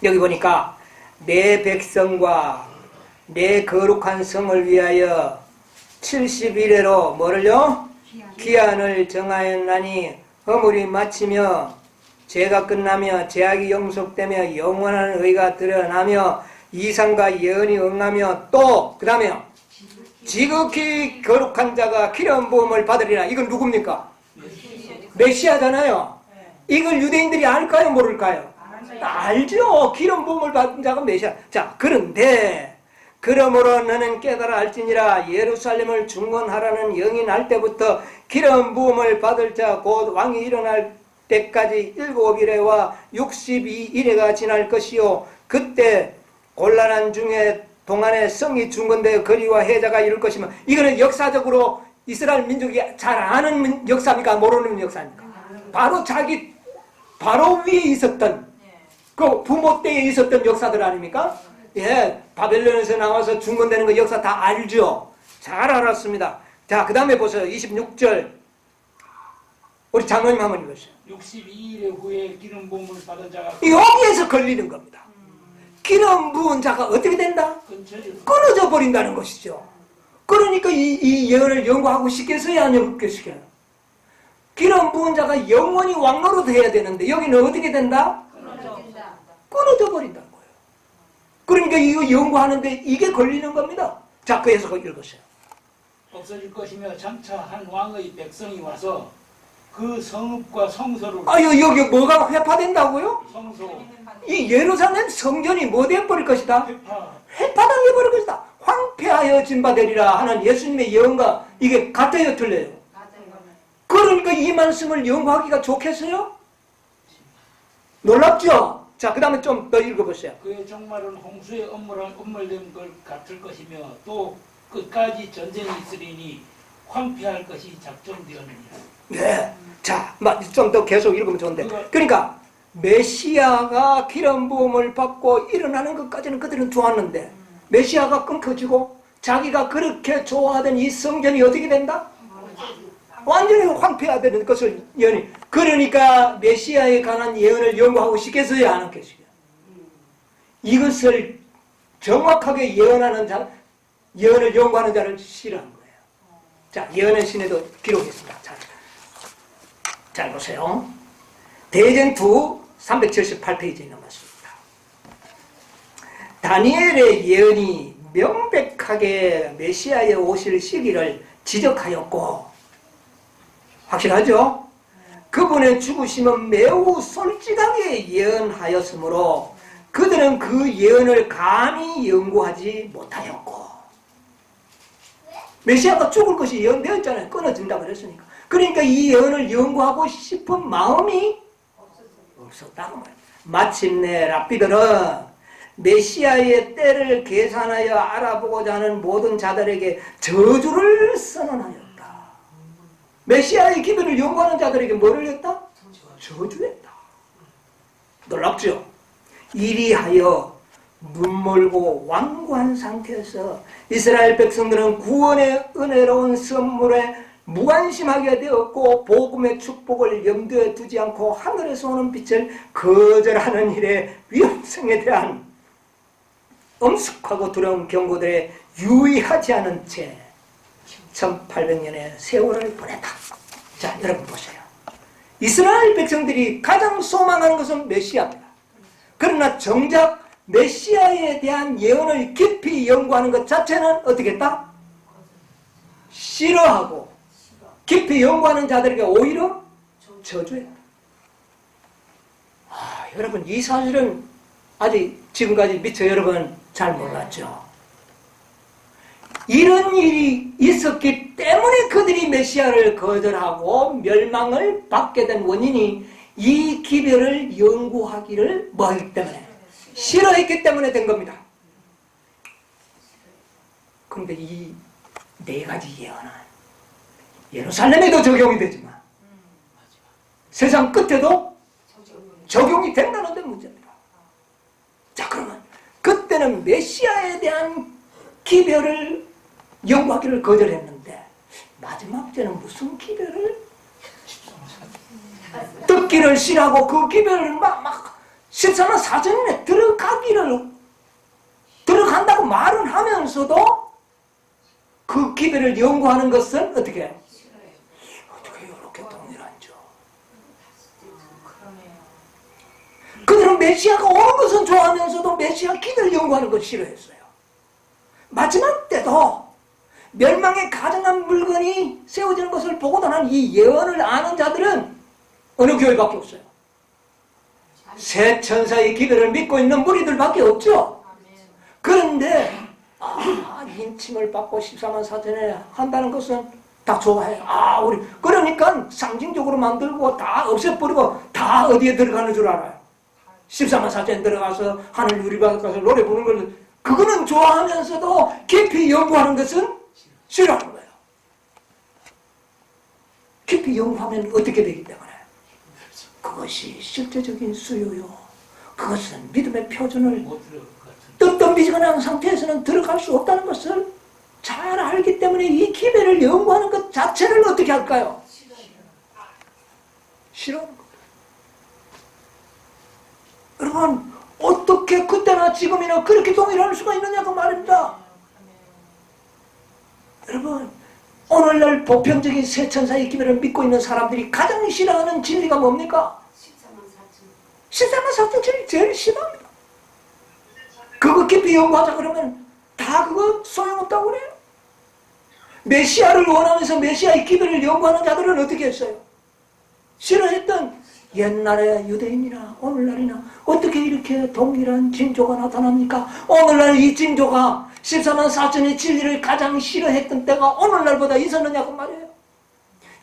여기 보니까 내 백성과 내 거룩한 성을 위하여 70일에로 뭐를요? 기한을 정하였나니 허물이 마치며 죄가 끝나며 죄악이 용속되며 영원한 의가 드러나며 이상과 예언이 응하며 또 그 다음에요 지극히 거룩한 자가 기름 부음을 받으리라. 이건 누굽니까? 메시아잖아요. 이걸 유대인들이 알까요? 모를까요? 알죠. 기름 부음을 받은 자가 메시아. 자, 그런데 그러므로 너는 깨달아 알지니라. 예루살렘을 중건하라는 영이 날 때부터 기름 부음을 받을 자 곧 왕이 일어날 때까지 7일에와 62일에가 지날 것이요 그때 곤란한 중에 동안에 성이 중건되어 거리와 해자가 이룰 것이며, 이거는 역사적으로 이스라엘 민족이 잘 아는 역사입니까? 모르는 역사입니까? 바로 위에 있었던 그 부모 때에 있었던 역사들 아닙니까? 예, 바벨론에서 나와서 중건되는 거 역사 다 알죠? 잘 알았습니다. 자, 그 다음에 보세요. 26절. 우리 장로님 한번 읽으세요. 62일 후에 기름 부음을 받은 자가 여기에서 걸리는 겁니다. 기름 부은 자가 어떻게 된다? 끊어져 버린다는 것이죠. 그러니까 이 예언을 연구하고 싶겠어요? 안 연구시켜요? 기름 부은 자가 영원히 왕노릇 해야 되는데 여기는 어떻게 된다? 끊어져 버린다는 거예요. 그러니까 이거 연구하는데 이게 걸리는 겁니다. 자, 그 해석을 읽으세요. 없어질 것이며 장차 한 왕의 백성이 와서 그 성읍과 성소를 여기 뭐가 회파된다고요? 성소 이 예루살렘 성전이 뭐 되어버릴 것이다? 회파당해버릴 것이다. 황폐하여진 바 되리라 하는 예수님의 예언과 이게 같아요, 틀려요? 그러니까 이 말씀을 연구하기가 좋겠어요? 놀랍죠? 자, 그 다음에 좀 더 읽어보세요. 그의 종말은 홍수의 엄물된 것 같을 것이며 또 끝까지 전쟁이 있으리니 황폐할 것이 작정되었느니라. 네. 자, 좀 더 계속 읽으면 좋은데. 그러니까 메시아가 기름 부음을 받고 일어나는 것까지는 그들은 좋았는데 메시아가 끊겨지고 자기가 그렇게 좋아하던 이 성전이 어떻게 된다? 완전히 황폐화되는 것을 예언이. 그러니까 메시아에 관한 예언을 연구하고 싶겠어요? 안 하겠어요? 이것을 정확하게 예언하는 자, 예언을 연구하는 자를 싫어한 거예요. 자, 예언의 신에도 기록했습니다. 잘 보세요. 대전2 378페이지에 남았습니다. 다니엘의 예언이 명백하게 메시아의 오실 시기를 지적하였고, 확실하죠? 그분의 죽으심은 매우 솔직하게 예언하였으므로 그들은 그 예언을 감히 연구하지 못하였고, 메시아가 죽을 것이 예언되었잖아요. 끊어진다고 그랬으니까. 그러니까 이 예언을 연구하고 싶은 마음이 없었다고 말해요. 마침내 랍비들은 메시아의 때를 계산하여 알아보고자 하는 모든 자들에게 저주를 선언하였다. 메시아의 기별을 연구하는 자들에게 뭐를 했다? 저주했다. 놀랍죠? 이리하여 눈멀고 완고한 상태에서 이스라엘 백성들은 구원의 은혜로운 선물에 무관심하게 되었고 복음의 축복을 염두에 두지 않고 하늘에서 오는 빛을 거절하는 일의 위험성에 대한 엄숙하고 두려운 경고들에 유의하지 않은 채 1800년의 세월을 보냈다. 자, 여러분 보세요. 이스라엘 백성들이 가장 소망하는 것은 메시아입니다. 그러나 정작 메시아에 대한 예언을 깊이 연구하는 것 자체는 어떻게 했다? 싫어하고 깊이 연구하는 자들에게 오히려 저주했다. 여러분, 이 사실은 아직 지금까지 미처 여러분 잘 몰랐죠. 이런 일이 있었기 때문에 그들이 메시아를 거절하고 멸망을 받게 된 원인이 이 기별을 연구하기를 뭐하기 때문에? 싫어했기 때문에 된 겁니다. 그런데 이 네 가지 예언은 예루살렘에도 적용이 되지만 세상 끝에도 적용이 된다는 데 문제입니다. 자, 그러면 그때는 메시아에 대한 기별을 연구하기를 거절했는데 마지막 때는 무슨 기별을 듣기를 싫어하고 그 기별을 막 14만 4천년에 들어간다고 말은 하면서도 그 기별을 연구하는 것은 어떻게 해요? 어떻게 이렇게 동일한죠? 그들은 메시아가 오는 것은 좋아하면서도 메시아 기별을 연구하는 것 싫어했어요. 마지막 때도 멸망에 가증한 물건이 세워지는 것을 보고도 난 이 예언을 아는 자들은 어느 교회밖에 없어요. 새 천사의 기별을 믿고 있는 무리들밖에 없죠. 그런데 인침을 받고 14만 4천에 한다는 것은 다 좋아해요. 우리 그러니까 상징적으로 만들고 다 없애버리고 다 어디에 들어가는 줄 알아요. 14만 4천에 들어가서 하늘 유리바닥 가서 노래 부르는 걸 그거는 좋아하면서도 깊이 연구하는 것은 싫어하는 거예요. 깊이 연구하면 어떻게 되기 때문에 그것이 실제적인 수요요. 그것은 믿음의 표준을 뜨뜻미지근한 상태에서는 들어갈 수 없다는 것을 잘 알기 때문에 이 기별을 연구하는 것 자체를 어떻게 할까요? 싫어하는 거예요. 여러분, 어떻게 그때나 지금이나 그렇게 동일할 수가 있느냐고 말입니다. 여러분, 오늘날 보편적인 새 천사의 기별을 믿고 있는 사람들이 가장 싫어하는 진리가 뭡니까? 14만 4천 진리 제일 싫어합니다. 그거 깊이 연구하자 그러면 다 그거 소용없다고 그래요. 메시아를 원하면서 메시아의 기별을 연구하는 자들은 어떻게 했어요? 싫어했던 옛날의 유대인이나 오늘날이나 어떻게 이렇게 동일한 징조가 나타납니까? 오늘날 이 징조가 14만 4천의 진리를 가장 싫어했던 때가 오늘날보다 있었느냐고 말이에요.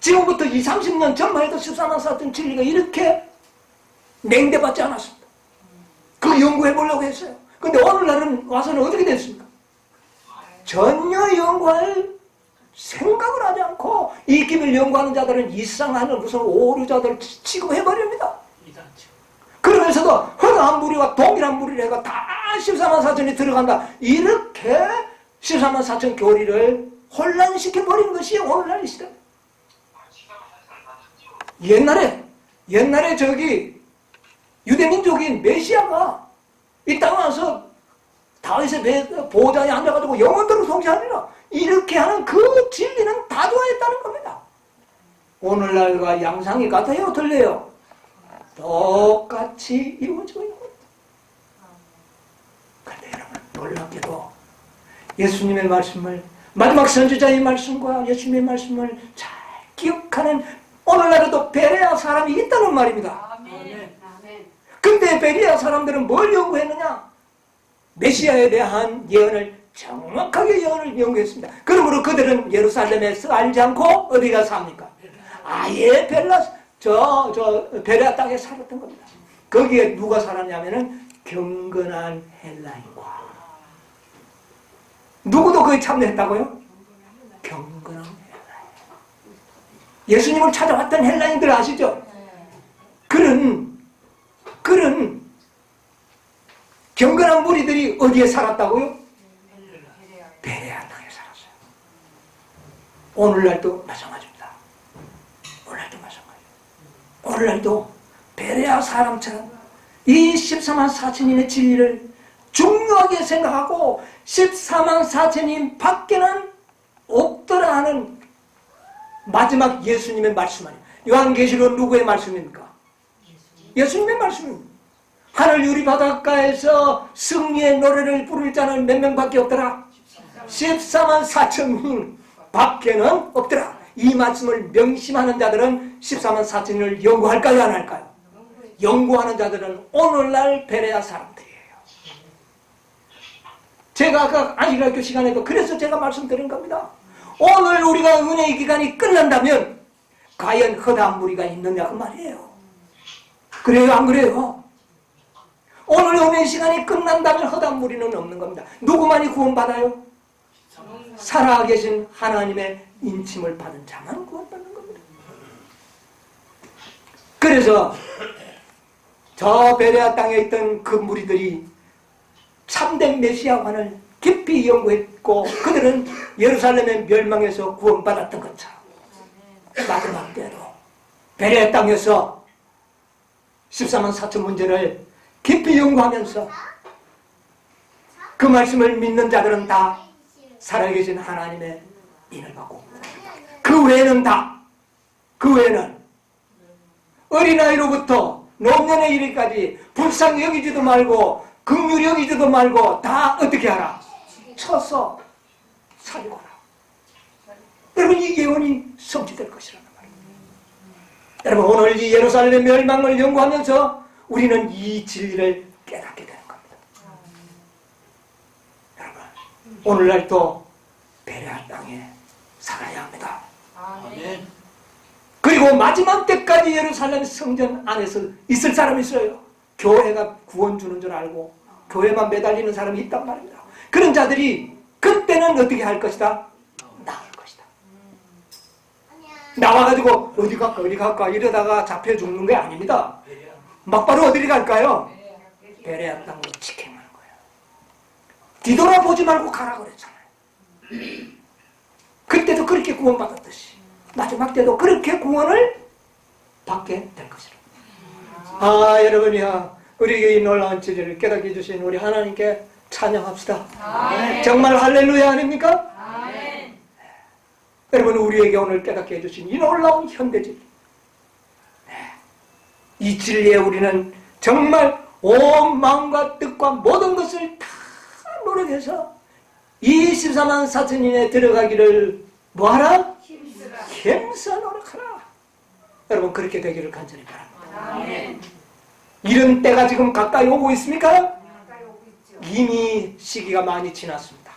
지금부터 20, 30년 전만 해도 14만 4천 진리가 이렇게 냉대받지 않았습니다. 그 연구해 보려고 했어요. 근데 오늘날은 와서는 어떻게 됐습니까? 전혀 연구할 생각을 하지 않고 이 기별 연구하는 자들은 이상한 무슨 오류자들 취급해버립니다. 그러면서도 허다한 무리와 동일한 무리를 해가 다 14만 4천이 들어간다. 이렇게 14만 4천 교리를 혼란시켜버린 것이 오늘날 이 시대. 옛날에 저기 유대민족인 메시아가 이 땅에 와서 다윗의 보좌에 앉아가지고 영원토록 통치하리라. 이렇게 하는 그 진리는 다 좋아했다는 겁니다. 오늘날과 양상이 같아요? 틀려요? 똑같이 이루어지고 있는 겁니다. 그런데 여러분, 놀랍게도 예수님의 말씀을, 마지막 선지자의 말씀과 예수님의 말씀을 잘 기억하는 오늘날에도 베레아 사람이 있다는 말입니다. 근데 베레아 사람들은 뭘 연구했느냐? 메시아에 대한 예언을 정확하게 예언을 연구했습니다. 그러므로 그들은 예루살렘에서 알지 않고 어디가 삽니까? 아예 베레아 땅에 살았던 겁니다. 거기에 누가 살았냐면은 경건한 헬라인과 누구도 거기 참여했다고요? 경건한 헬라인. 예수님을 찾아왔던 헬라인들 아시죠? 그런 경건한 무리들이 어디에 살았다고요? 베레아 땅에 살았어요. 오늘날도 마찬가지입니다. 오늘날도 베레아 사람처럼 이 14만 4천인의 진리를 중요하게 생각하고 14만 4천인 밖에는 없더라 하는 마지막 예수님의 말씀 아니에요. 요한계시록 누구의 말씀입니까? 예수님의 말씀입니다. 하늘 유리 바닷가에서 승리의 노래를 부를 자는 몇 명밖에 없더라? 14만 4천 명 밖에는 없더라. 이 말씀을 명심하는 자들은 14만 4천을 연구할까요, 안 할까요? 연구하는 자들은 오늘날 베레아 사람들이에요. 제가 아까 안식일학교 시간에도 그래서 제가 말씀드린 겁니다. 오늘 우리가 은혜의 기간이 끝난다면 과연 허다한 무리가 있느냐 그 말이에요. 그래요, 안 그래요? 오늘 은혜의 시간이 끝난다면 허다한 무리는 없는 겁니다. 누구만이 구원받아요? 살아계신 하나님의 인침을 받은 자만 구원받는 겁니다. 그래서 저 베레아 땅에 있던 그 무리들이 참된 메시아관을 깊이 연구했고 그들은 예루살렘의 멸망에서 구원받았던 것처럼 마지막 때도 베레아 땅에서 14만 4천 문제를 깊이 연구하면서 그 말씀을 믿는 자들은 다 살아계신 하나님의 인을 받고 그 외에는 그 외에는 어린아이로부터 노년에 이르기까지 불쌍히 여기지도 말고 긍휼히 여기지도 말고 다 어떻게 하라? 쳐서 살고라. 여러분 이 예언이 성취될 것이라는 말입니다. 여러분 오늘 이 예루살렘 멸망을 연구하면서 우리는 이 진리를 깨닫게 되는 겁니다. 여러분 오늘날도 베레아 땅에 살아야 합니다. 아멘. 그리고 마지막 때까지 예루살렘 성전 안에서 있을 사람이 있어요. 교회가 구원 주는 줄 알고 교회만 매달리는 사람이 있단 말입니다. 그런 자들이 그때는 어떻게 할 것이다? 나을 것이다. 나와가지고 어디 갈까 이러다가 잡혀 죽는 게 아닙니다. 막바로 어디로 갈까요? 베레아 땅으로 직행하는 거예요. 뒤돌아보지 말고 가라 그랬잖아요. 그때도 그렇게 구원받았듯이 마지막 때도 그렇게 구원을 받게 될 것이라. 여러분이야 우리에게 이 놀라운 진리를 깨닫게 해주신 우리 하나님께 찬양합시다. 아멘. 정말 할렐루야 아닙니까? 아멘. 여러분 우리에게 오늘 깨닫게 해주신 이 놀라운 현대진리, 이 진리에 우리는 정말 온 마음과 뜻과 모든 것을 다 노력해서 이 14만 4천인에 들어가기를 뭐하라? 힘써 노력하라. 여러분 그렇게 되기를 간절히 바랍니다. 아멘. 이런 때가 지금 가까이 오고 있습니까? 이미 시기가 많이 지났습니다.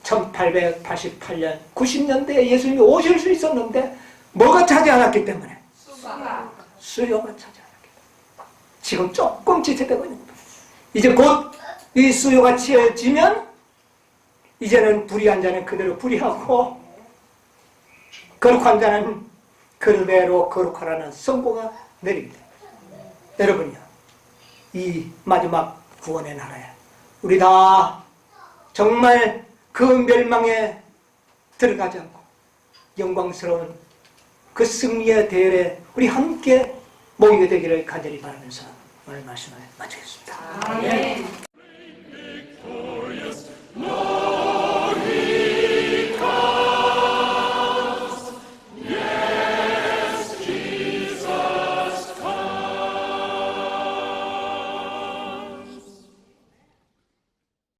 1888년 90년대에 예수님이 오실 수 있었는데 뭐가 차지 않았기 때문에? 수요가 차지 않았기 때문에 지금 조금 지체되고 있는 겁니다. 이제 곧 이 수요가 채워지면 이제는 불의한 자는 그대로 불의하고 거룩한 자는 그대로 거룩하라는 선고가 내립니다. 여러분이요 이 마지막 구원의 나라에 우리 다 정말 그 멸망에 들어가지 않고 영광스러운 그 승리의 대열에 우리 함께 모이게 되기를 간절히 바라면서 오늘 말씀을 마치겠습니다. 아멘.